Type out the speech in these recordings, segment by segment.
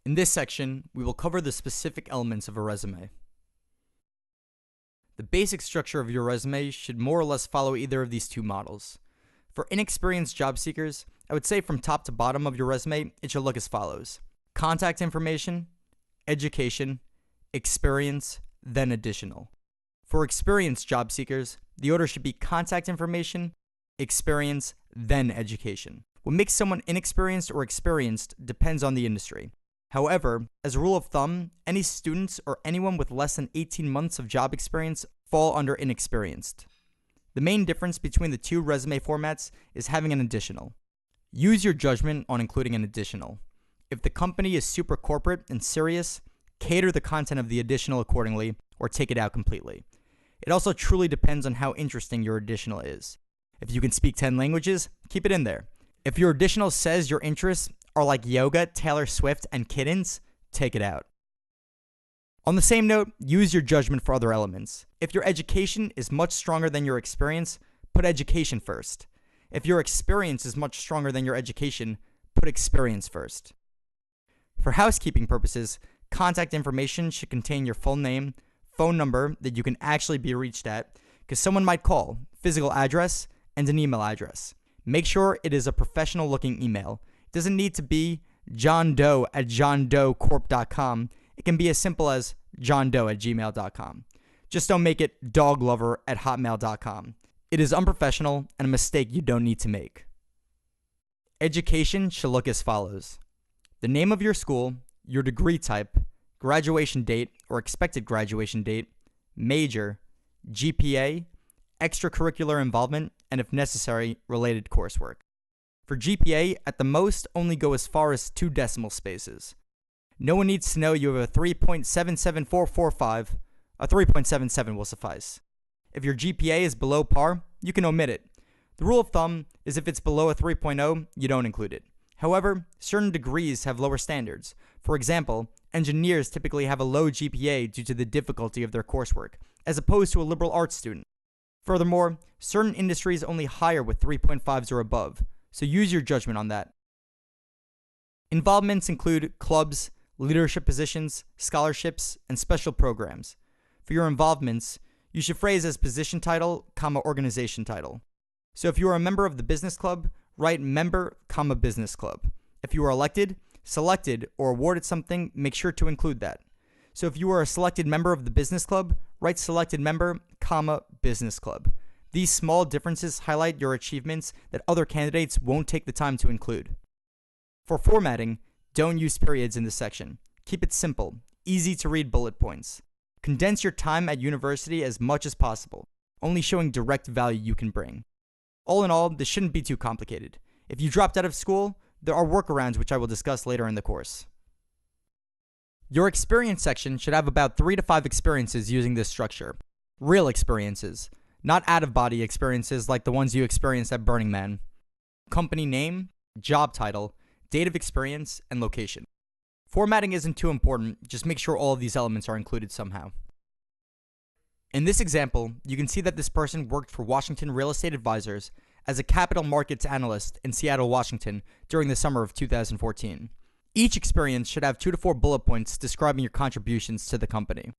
In this section, we will cover the specific elements of a resume. The basic structure of your resume should more or less follow either of these two models. For inexperienced job seekers, I would say from top to bottom of your resume, it should look as follows: contact information, education, experience, then additional. For experienced job seekers, the order should be contact information, experience, then education. What makes someone inexperienced or experienced depends on the industry. However, as a rule of thumb, any students or anyone with less than 18 months of job experience fall under inexperienced. The main difference between the two resume formats is having an additional. Use your judgment on including an additional. If the company is super corporate and serious, cater the content of the additional accordingly or take it out completely. It also truly depends on how interesting your additional is. If you can speak 10 languages, keep it in there. If your additional says your interests are like yoga, Taylor Swift, and kittens, take it out. On the same note, use your judgment for other elements. If your education is much stronger than your experience, put education first. If your experience is much stronger than your education, put experience first. For housekeeping purposes, contact information should contain your full name, phone number that you can actually be reached at, because someone might call, physical address, and an email address. Make sure it is a professional looking email. It doesn't need to be johndoe@johndoecorp.com. It can be as simple as johndoe@gmail.com. Just don't make it doglover@hotmail.com. It is unprofessional and a mistake you don't need to make. Education should look as follows: the name of your school, your degree type, graduation date or expected graduation date, major, GPA, extracurricular involvement, and if necessary, related coursework. For GPA, at the most, only go as far as 2 decimal spaces. No one needs to know you have a 3.77445. A 3.77 will suffice. If your GPA is below par, you can omit it. The rule of thumb is if it's below a 3.0, you don't include it. However, certain degrees have lower standards. For example, engineers typically have a low GPA due to the difficulty of their coursework, as opposed to a liberal arts student. Furthermore, certain industries only hire with 3.5s or above, so use your judgment on that. Involvements include clubs, leadership positions, scholarships, and special programs. For your involvements, you should phrase as position title, organization title. So if you are a member of the business club, write member, business club. If you are elected, selected, or awarded something, make sure to include that. So if you are a selected member of the business club, write selected member, business club. These small differences highlight your achievements that other candidates won't take the time to include. For formatting, don't use periods in this section. Keep it simple, easy to read bullet points. Condense your time at university as much as possible, only showing direct value you can bring. All in all, this shouldn't be too complicated. If you dropped out of school, there are workarounds which I will discuss later in the course. Your experience section should have about 3 to 5 experiences using this structure. Real experiences, not out-of-body experiences like the ones you experienced at Burning Man. Company name, job title, date of experience, and location. Formatting isn't too important, just make sure all of these elements are included somehow. In this example, you can see that this person worked for Washington Real Estate Advisors as a capital markets analyst in Seattle, Washington during the summer of 2014. Each experience should have 2 to 4 bullet points describing your contributions to the company.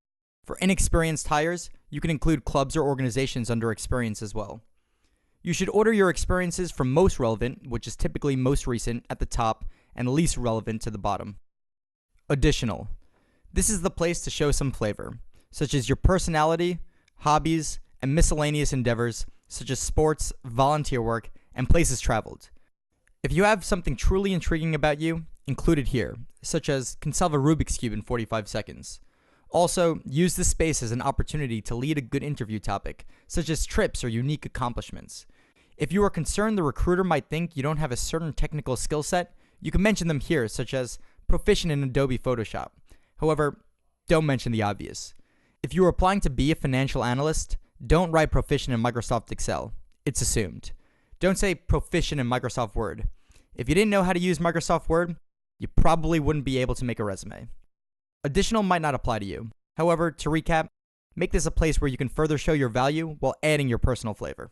For inexperienced hires, you can include clubs or organizations under experience as well. You should order your experiences from most relevant, which is typically most recent, at the top, and least relevant to the bottom. Additional. This is the place to show some flavor, such as your personality, hobbies, and miscellaneous endeavors, such as sports, volunteer work, and places traveled. If you have something truly intriguing about you, include it here, such as can solve a Rubik's Cube in 45 seconds. Also, use this space as an opportunity to lead a good interview topic, such as trips or unique accomplishments. If you are concerned the recruiter might think you don't have a certain technical skill set, you can mention them here, such as proficient in Adobe Photoshop. However, don't mention the obvious. If you are applying to be a financial analyst, don't write proficient in Microsoft Excel. It's assumed. Don't say proficient in Microsoft Word. If you didn't know how to use Microsoft Word, you probably wouldn't be able to make a resume. Additional might not apply to you. However, to recap, make this a place where you can further show your value while adding your personal flavor.